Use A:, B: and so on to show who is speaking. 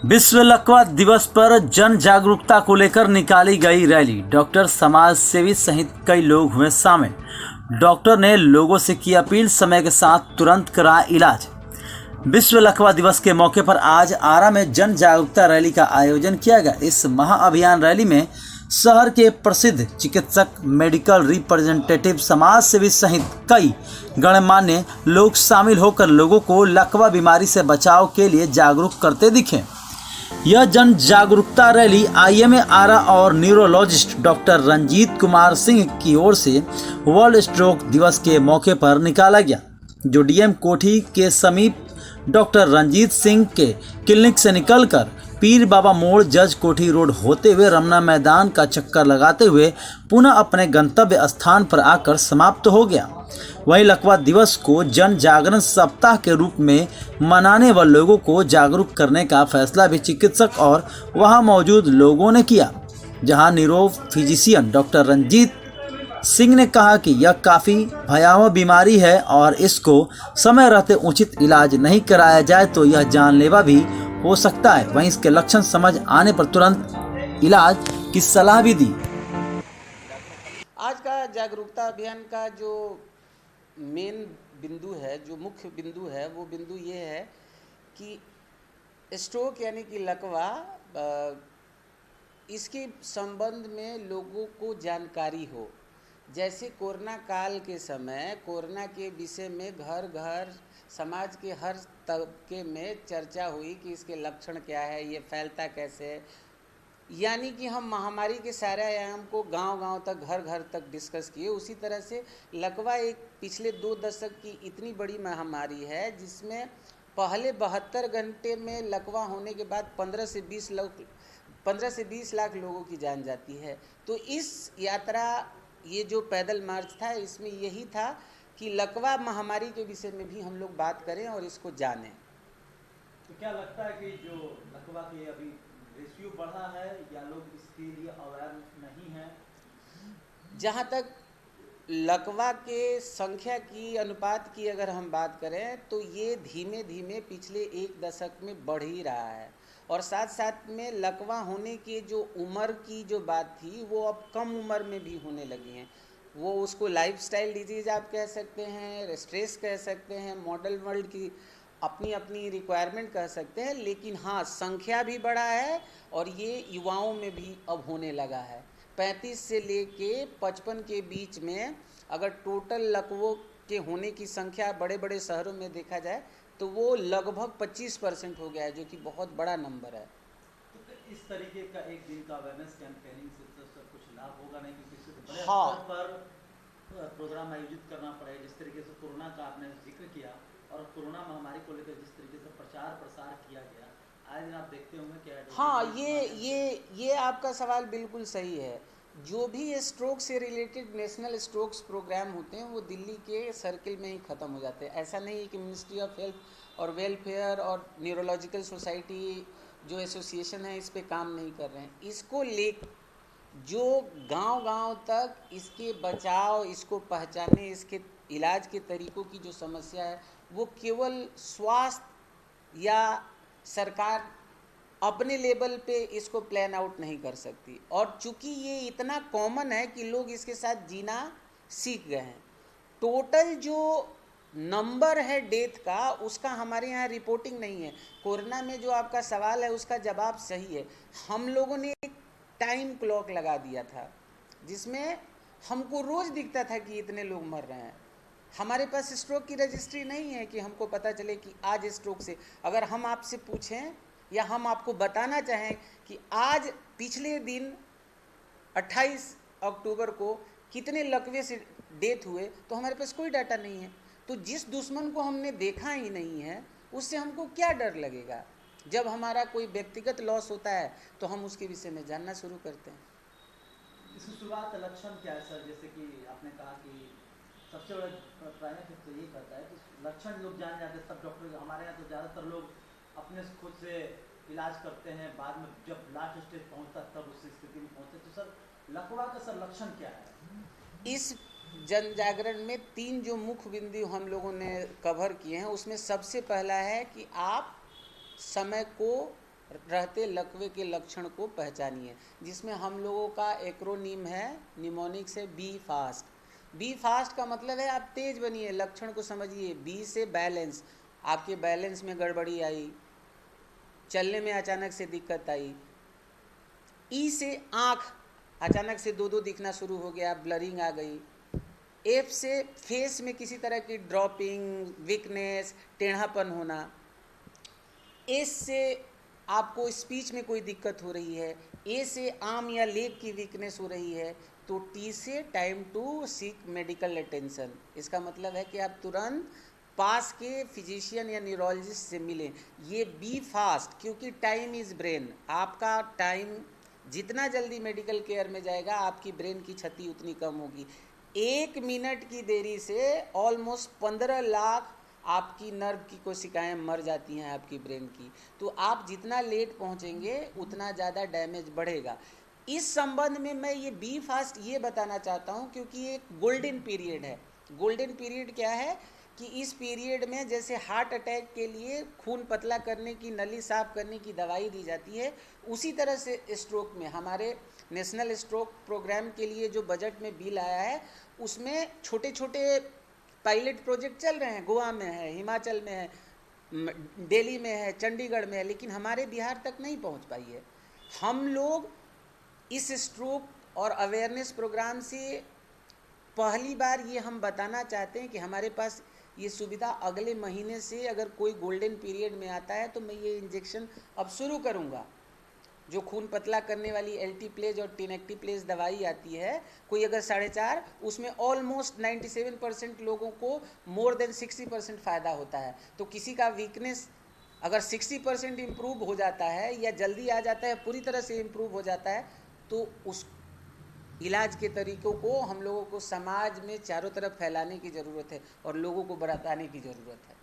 A: विश्व लकवा दिवस पर जन जागरूकता को लेकर निकाली गई रैली। डॉक्टर, समाज सेवी सहित कई लोग हुए शामिल। डॉक्टर ने लोगों से की अपील, समय के साथ तुरंत कराएं इलाज। विश्व लकवा दिवस के मौके पर आज आरा में जन जागरूकता रैली का आयोजन किया गया। इस महाअभियान रैली में शहर के प्रसिद्ध चिकित्सक, मेडिकल रिप्रेजेंटेटिव, समाज सेवी सहित कई गणमान्य लोग शामिल होकर लोगों को लकवा बीमारी से बचाव के लिए जागरूक करते दिखे। यह जन जागरूकता रैली आईएमए आरा और न्यूरोलॉजिस्ट डॉक्टर रंजीत कुमार सिंह की ओर से वर्ल्ड स्ट्रोक दिवस के मौके पर निकाला गया, जो डीएम कोठी के समीप डॉक्टर रंजीत सिंह के क्लिनिक से निकलकर पीर बाबा मोड़, जज कोठी रोड होते हुए रमना मैदान का चक्कर लगाते हुए पुनः अपने गंतव्य स्थान पर आकर समाप्त हो गया। वहीं लकवा दिवस को जन जागरण सप्ताह के रूप में मनाने व लोगों को जागरूक करने का फैसला भी चिकित्सक और वहां मौजूद लोगों ने किया, जहां neuro physician doctor Ranjit Singh ने कहा कि यह काफ़ी भयावह बीमारी है और इसको समय रहते उचित इलाज नहीं कराया जाए तो यह जानलेवा भी हो सकता है। वहीं इसके लक्षण समझ आने पर तुरंत इलाज की सलाह भी दी।
B: आज का जागरूकता अभियान का जो मेन बिंदु है, जो मुख्य बिंदु है, वो बिंदु ये है कि स्ट्रोक यानी कि लकवा, इसके संबंध में लोगों को जानकारी हो। जैसे कोरोना काल के समय कोरोना के विषय में घर घर समाज के हर तबके में चर्चा हुई कि इसके लक्षण क्या है, ये फैलता कैसे है, यानी कि हम महामारी के सारे आयाम को गांव-गांव तक, घर घर तक डिस्कस किए। उसी तरह से लकवा एक पिछले 2 दशक की इतनी बड़ी महामारी है जिसमें पहले 72 घंटे में लकवा होने के बाद 15 से 20 लाख लोगों की जान जाती है। तो इस यात्रा, ये जो पैदल मार्च था, इसमें यही था कि लकवा महामारी के विषय में भी हम लोग बात करें और इसको जानें।
A: तो क्या लगता है कि जो लकवा की अभी रेशियो बढ़ा है या लोग इसके लिए अवेयर नहीं है?
B: जहाँ तक लकवा के संख्या की, अनुपात की अगर हम बात करें तो ये धीमे धीमे पिछले 1 दशक में बढ़ ही रहा है। और साथ साथ में लकवा होने की जो उम्र की जो बात थी, वो अब कम उम्र में भी होने लगी हैं। वो उसको लाइफस्टाइल डिजीज़ आप कह सकते हैं, स्ट्रेस कह सकते हैं, मॉडल वर्ल्ड की अपनी अपनी रिक्वायरमेंट कह सकते हैं, लेकिन हाँ, संख्या भी बढ़ा है और ये युवाओं में भी अब होने लगा है। 35 से लेके 55 के बीच में अगर टोटल लकवों के होने की संख्या बड़े बड़े शहरों में देखा जाए तो वो लगभग 25% हो गया है, जो कि बहुत बड़ा नंबर है।
A: तो इस तरीके का एक दिन का अवेयरनेस कैंपेनिंग से तो कुछ लाभ होगा नहीं, क्योंकि बड़े
B: हाँ,
A: स्तर पर प्रोग्राम आयोजित करना पड़ेगा। जिस तरीके से कोरोना का आपने जिक्र किया और कोरोना महामारी को लेकर जिस तरीके से प्रचार प्रसार किया गया, आज दिन आप देखते होंगे क्या।
B: हाँ, ये आपका सवाल बिल्कुल सही है। जो भी स्ट्रोक से रिलेटेड नेशनल स्ट्रोक्स प्रोग्राम होते हैं वो दिल्ली के सर्किल में ही ख़त्म हो जाते हैं। ऐसा नहीं है कि मिनिस्ट्री ऑफ हेल्थ और वेलफेयर और न्यूरोलॉजिकल सोसाइटी जो एसोसिएशन है इस पे काम नहीं कर रहे हैं। इसको ले जो गांव-गांव तक इसके बचाव, इसको पहचाने, इसके इलाज के तरीक़ों की जो समस्या है, वो केवल स्वास्थ्य या सरकार अपने लेवल पे इसको प्लान आउट नहीं कर सकती। और चूंकि ये इतना कॉमन है कि लोग इसके साथ जीना सीख गए हैं। टोटल जो नंबर है डेथ का, उसका हमारे यहाँ रिपोर्टिंग नहीं है। कोरोना में जो आपका सवाल है उसका जवाब सही है। हम लोगों ने एक टाइम क्लॉक लगा दिया था जिसमें हमको रोज़ दिखता था कि इतने लोग मर रहे हैं। हमारे पास स्ट्रोक की रजिस्ट्री नहीं है कि हमको पता चले कि आज स्ट्रोक से, अगर हम आपसे पूछें या हम आपको बताना चाहें कि आज पिछले दिन 28 अक्टूबर को कितने लकवे से डेथ हुए, तो हमारे पास कोई डाटा नहीं है। तो जिस दुश्मन को हमने देखा ही नहीं है उससे हमको क्या डर लगेगा? जब हमारा कोई व्यक्तिगत लॉस होता है तो हम उसके विषय में जानना शुरू करते हैं।
A: इसकी शुरुआत लक्षण क्या है सर? जैसे कि आपने कहा कि सबसे बड़ा प्राइमरी तो ये कहता है कि लक्षण लोग जान जाते हैं। सब डॉक्टर, हमारे यहाँ तो ज़्यादातर लोग अपने खुद से इलाज करते हैं, बाद में जब लास्ट स्टेज पहुंचता तब उस स्थिति में पहुंचते। तो सर लकवा का सर लक्षण क्या है?
B: इस जन जागरण में 3 जो मुख्य बिंदु हम लोगों ने कवर किए हैं, उसमें सबसे पहला है कि आप समय को रहते लकवे के लक्षण को पहचानिए, जिसमें हम लोगों का एक्रोनिम है निमोनिक से बी फास्ट। बी फास्ट का मतलब है आप तेज बनिए, लक्षण को समझिए। बी से बैलेंस, आपके बैलेंस में गड़बड़ी आई, चलने में अचानक से दिक्कत आई। ई से आँख, अचानक से दो दो दिखना शुरू हो गया, ब्लरिंग आ गई। एफ से फेस में किसी तरह की ड्रॉपिंग, वीकनेस, टेढ़ापन होना। एस से आपको स्पीच में कोई दिक्कत हो रही है। ए से आर्म या लेग की वीकनेस हो रही है। तो टी से time to seek medical attention, इसका मतलब है कि आप तुरंत पास के फिजिशियन या न्यूरोलॉजिस्ट से मिलें। ये बी फास्ट, क्योंकि टाइम इज़ ब्रेन। आपका टाइम जितना जल्दी मेडिकल केयर में जाएगा, आपकी ब्रेन की क्षति उतनी कम होगी। 1 मिनट की देरी से ऑलमोस्ट 15 लाख आपकी नर्व की कोशिकाएं मर जाती हैं आपकी ब्रेन की। तो आप जितना लेट पहुंचेंगे उतना ज़्यादा डैमेज बढ़ेगा। इस संबंध में मैं ये बी फास्ट ये बताना चाहता हूं, क्योंकि ये एक गोल्डन पीरियड है। गोल्डन पीरियड क्या है कि इस पीरियड में जैसे हार्ट अटैक के लिए खून पतला करने की, नली साफ करने की दवाई दी जाती है, उसी तरह से स्ट्रोक में हमारे नेशनल स्ट्रोक प्रोग्राम के लिए जो बजट में बिल आया है, उसमें छोटे छोटे पायलट प्रोजेक्ट चल रहे हैं। गोवा में है, हिमाचल में है, दिल्ली में है, चंडीगढ़ में है, लेकिन हमारे बिहार तक नहीं पहुंच पाई है। हम लोग इस स्ट्रोक और अवेयरनेस प्रोग्राम से पहली बार ये हम बताना चाहते हैं कि हमारे पास ये सुविधा अगले महीने से, अगर कोई गोल्डन पीरियड में आता है तो मैं ये इंजेक्शन अब शुरू करूँगा। जो खून पतला करने वाली एल्टीप्लेज और टिनेक्टिप्लेज दवाई आती है, कोई अगर 4.5, उसमें ऑलमोस्ट 97% लोगों को मोर देन 60% फ़ायदा होता है। तो किसी का वीकनेस अगर 60% इम्प्रूव हो जाता है या जल्दी आ जाता है, पूरी तरह से इम्प्रूव हो जाता है, तो उस इलाज के तरीक़ों को हम लोगों को समाज में चारों तरफ फैलाने की ज़रूरत है और लोगों को बताने की ज़रूरत है।